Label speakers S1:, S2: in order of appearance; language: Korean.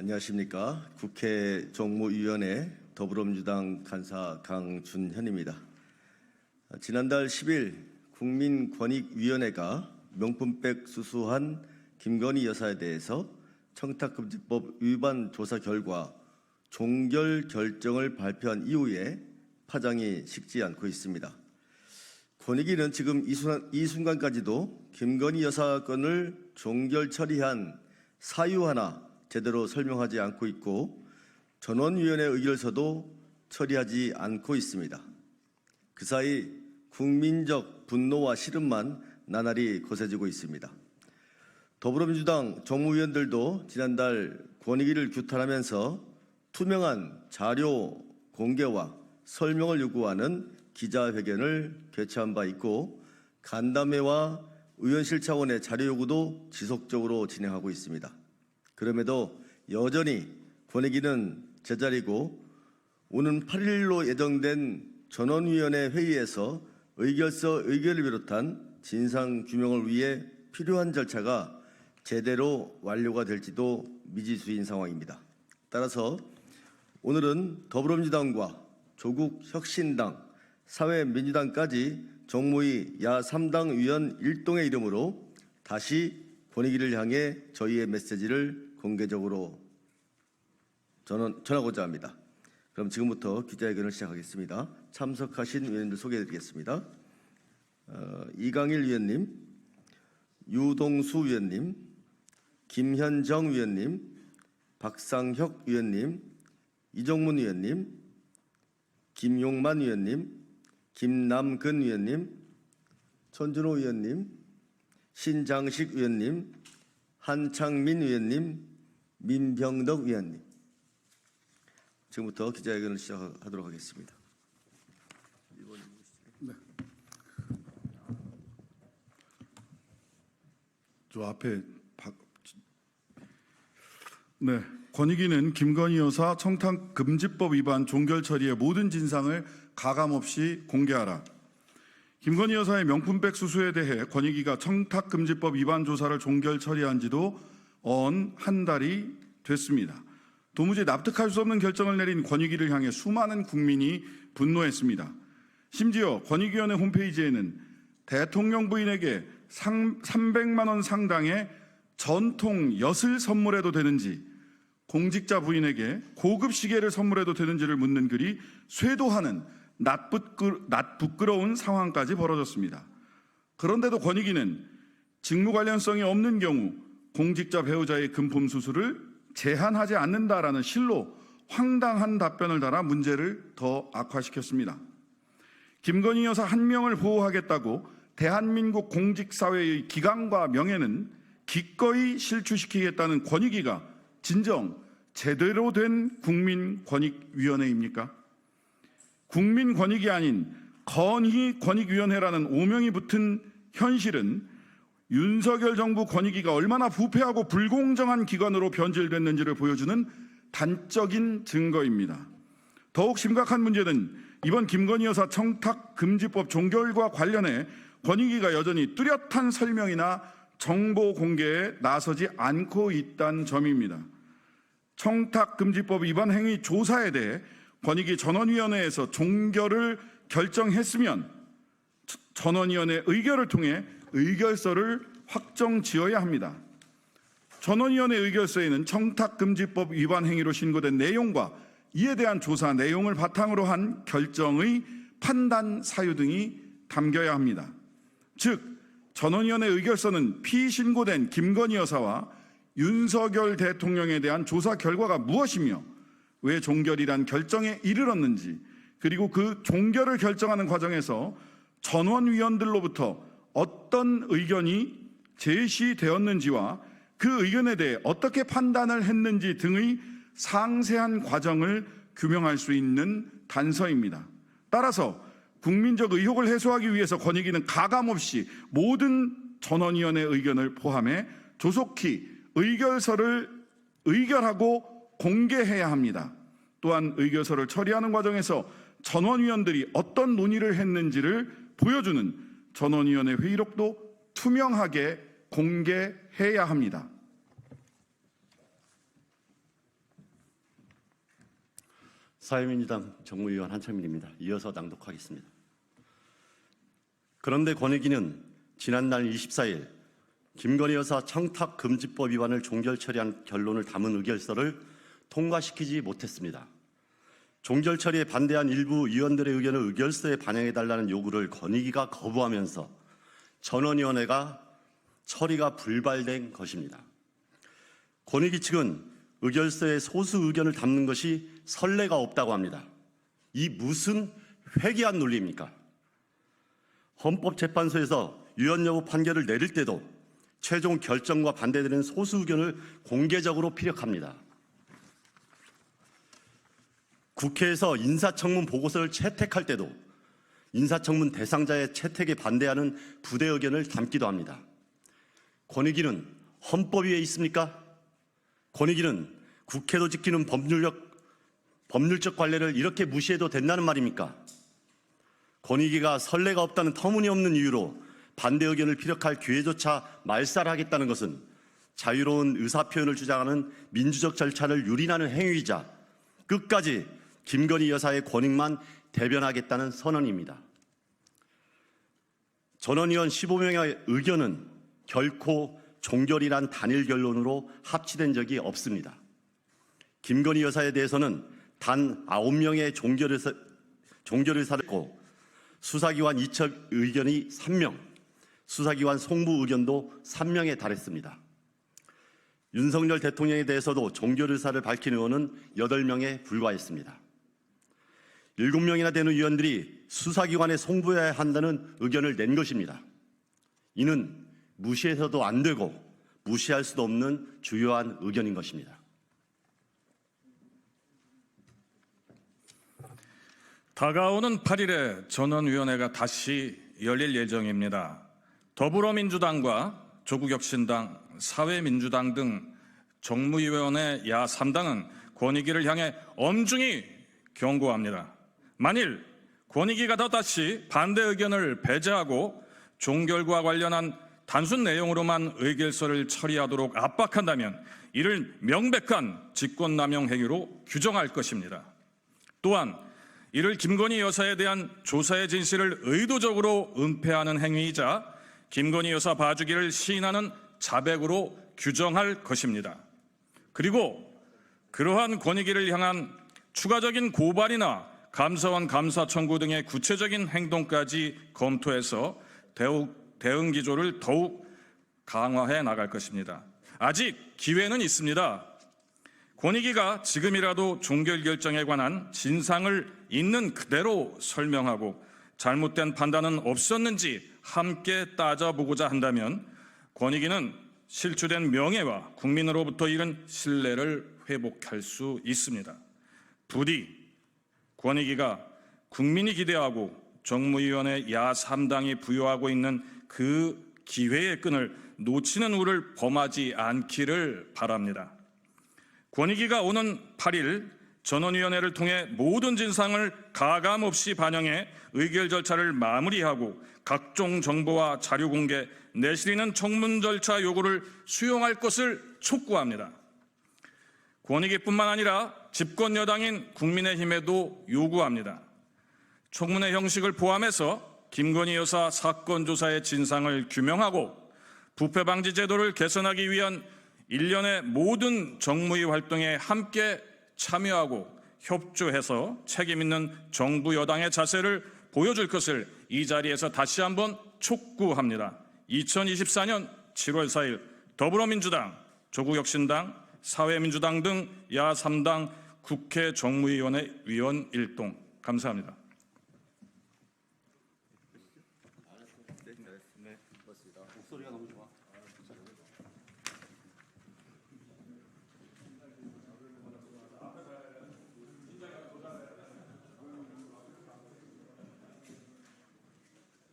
S1: 안녕하십니까. 국회 정무위원회 더불어민주당 간사 강준현입니다. 지난달 10일 국민권익위원회가 명품백 수수한 김건희 여사에 대해서 청탁금지법 위반 조사 결과 종결 결정을 발표한 이후에 파장이 식지 않고 있습니다. 권익위는 지금 이 순간까지도 김건희 여사 건을 종결 처리한 사유 하나 제대로 설명하지 않고 있고 전원위원회 의결서도 처리하지 않고 있습니다. 그 사이 국민적 분노와 시름만 나날이 거세지고 있습니다. 더불어민주당 정무위원들도 지난달 권익위를 규탄하면서 투명한 자료 공개와 설명을 요구하는 기자회견을 개최한 바 있고 간담회와 의원실 차원의 자료 요구도 지속적으로 진행하고 있습니다. 그럼에도 여전히 권익위는 제자리고 오는 8일로 예정된 전원위원회 회의에서 의결서 의결을 비롯한 진상규명을 위해 필요한 절차가 제대로 완료가 될지도 미지수인 상황입니다. 따라서 오늘은 더불어민주당과 조국혁신당, 사회민주당까지 정무위 야3당 위원 일동의 이름으로 다시 권익위를 향해 저희의 메시지를 공개적으로 전하고자 합니다. 그럼 지금부터 기자회견을 시작하겠습니다. 참석하신 위원님들 소개해드리겠습니다. 이강일 위원님, 유동수 위원님, 김현정 위원님, 박상혁 위원님, 이정문 위원님, 김용만 위원님, 김남근 위원님, 천준호 위원님, 신장식 위원님, 한창민 위원님, 민병덕 위원님. 지금부터 기자회견을 시작하도록 하겠습니다.
S2: 네. 저 앞에 권익위는 김건희 여사 청탁금지법 위반 종결 처리의 모든 진상을 가감없이 공개하라. 김건희 여사의 명품백 수수에 대해 권익위가 청탁금지법 위반 조사를 종결 처리한 지도 한 달이 됐습니다. 도무지 납득할 수 없는 결정을 내린 권익위를 향해 수많은 국민이 분노했습니다. 심지어 권익위원회 홈페이지에는 대통령 부인에게 300만 원 상당의 전통 엿을 선물해도 되는지, 공직자 부인에게 고급 시계를 선물해도 되는지를 묻는 글이 쇄도하는 낯부끄러운 상황까지 벌어졌습니다. 그런데도 권익위는 직무 관련성이 없는 경우 공직자 배우자의 금품 수수를 제한하지 않는다라는 실로 황당한 답변을 달아 문제를 더 악화시켰습니다. 김건희 여사 한 명을 보호하겠다고 대한민국 공직사회의 기강과 명예는 기꺼이 실추시키겠다는 권익위가 진정 제대로 된 국민권익위원회입니까? 국민권익이 아닌 건희권익위원회라는 오명이 붙은 현실은 윤석열 정부 권익위가 얼마나 부패하고 불공정한 기관으로 변질됐는지를 보여주는 단적인 증거입니다. 더욱 심각한 문제는 이번 김건희 여사 청탁금지법 종결과 관련해 권익위가 여전히 뚜렷한 설명이나 정보 공개에 나서지 않고 있다는 점입니다. 청탁금지법 위반 행위 조사에 대해 권익위 전원위원회에서 종결을 결정했으면 전원위원회 의결을 통해 의결서를 확정 지어야 합니다. 전원위원회 의결서에는 청탁금지법 위반 행위로 신고된 내용과 이에 대한 조사 내용을 바탕으로 한 결정의 판단 사유 등이 담겨야 합니다. 즉, 전원위원회 의결서는 피신고된 김건희 여사와 윤석열 대통령에 대한 조사 결과가 무엇이며 왜 종결이란 결정에 이르렀는지, 그리고 그 종결을 결정하는 과정에서 전원위원들로부터 어떤 의견이 제시되었는지와 그 의견에 대해 어떻게 판단을 했는지 등의 상세한 과정을 규명할 수 있는 단서입니다. 따라서 국민적 의혹을 해소하기 위해서 권익위는 가감없이 모든 전원위원회 의견을 포함해 조속히 의결서를 의결하고 공개해야 합니다. 또한 의결서를 처리하는 과정에서 전원위원들이 어떤 논의를 했는지를 보여주는 전원위원회 회의록도 투명하게 공개해야 합니다.
S3: 사회민주당 정무위원 한철민입니다. 이어서 낭독하겠습니다. 그런데 권익위는 지난달 24일 김건희 여사 청탁금지법 위반을 종결 처리한 결론을 담은 의결서를 통과시키지 못했습니다. 종결 처리에 반대한 일부 의원들의 의견을 의결서에 반영해달라는 요구를 권익위가 거부하면서 전원위원회가 처리가 불발된 것입니다. 권익위 측은 의결서에 소수 의견을 담는 것이 선례가 없다고 합니다. 이 무슨 회귀한 논리입니까? 헌법재판소에서 유연 여부 판결을 내릴 때도 최종 결정과 반대되는 소수 의견을 공개적으로 피력합니다. 국회에서 인사청문 보고서를 채택할 때도 인사청문 대상자의 채택에 반대하는 부대 의견을 담기도 합니다. 권익위는 헌법 위에 있습니까? 권익위는 국회도 지키는 법률적 관례를 이렇게 무시해도 된다는 말입니까? 권익위가 선례가 없다는 터무니없는 이유로 반대 의견을 피력할 기회조차 말살하겠다는 것은 자유로운 의사표현을 주장하는 민주적 절차를 유린하는 행위이자 끝까지 김건희 여사의 권익만 대변하겠다는 선언입니다. 전원위원 15명의 의견은 결코 종결이란 단일 결론으로 합치된 적이 없습니다. 김건희 여사에 대해서는 단 9명의 종결의사를 했고 수사기관 이첩 의견이 3명, 수사기관 송부 의견도 3명에 달했습니다. 윤석열 대통령에 대해서도 종결의사를 밝힌 의원은 8명에 불과했습니다. 7명이나 되는 의원들이 수사기관에 송부해야 한다는 의견을 낸 것입니다. 이는 무시해서도 안 되고 무시할 수도 없는 주요한 의견인 것입니다.
S4: 다가오는 8일에 전원위원회가 다시 열릴 예정입니다. 더불어민주당과 조국혁신당, 사회민주당 등 정무위원회 야3당은 권익위를 향해 엄중히 경고합니다. 만일 권익위가 다시 반대 의견을 배제하고 종결과 관련한 단순 내용으로만 의결서를 처리하도록 압박한다면 이를 명백한 직권남용 행위로 규정할 것입니다. 또한 이를 김건희 여사에 대한 조사의 진실을 의도적으로 은폐하는 행위이자 김건희 여사 봐주기를 시인하는 자백으로 규정할 것입니다. 그리고 그러한 권익위를 향한 추가적인 고발이나 감사원 감사 청구 등의 구체적인 행동까지 검토해서 대응 기조를 더욱 강화해 나갈 것입니다. 아직 기회는 있습니다. 권익위가 지금이라도 종결 결정에 관한 진상을 있는 그대로 설명하고 잘못된 판단은 없었는지 함께 따져보고자 한다면 권익위는 실추된 명예와 국민으로부터 잃은 신뢰를 회복할 수 있습니다. 부디 권익위가 국민이 기대하고 정무위원회 야3당이 부여하고 있는 그 기회의 끈을 놓치는 우를 범하지 않기를 바랍니다. 권익위가 오는 8일 전원위원회를 통해 모든 진상을 가감없이 반영해 의결 절차를 마무리하고 각종 정보와 자료 공개, 내실 있는 청문 절차 요구를 수용할 것을 촉구합니다. 권익위뿐만 아니라 집권 여당인 국민의힘에도 요구합니다. 청문회 형식을 포함해서 김건희 여사 사건 조사의 진상을 규명하고 부패 방지 제도를 개선하기 위한 일련의 모든 정무위 활동에 함께 참여하고 협조해서 책임 있는 정부 여당의 자세를 보여줄 것을 이 자리에서 다시 한번 촉구합니다. 2024년 7월 4일 더불어민주당, 조국혁신당, 사회민주당 등 야3당 국회 정무위원회 위원 일동. 감사합니다.
S3: 목소리가 너무 좋아.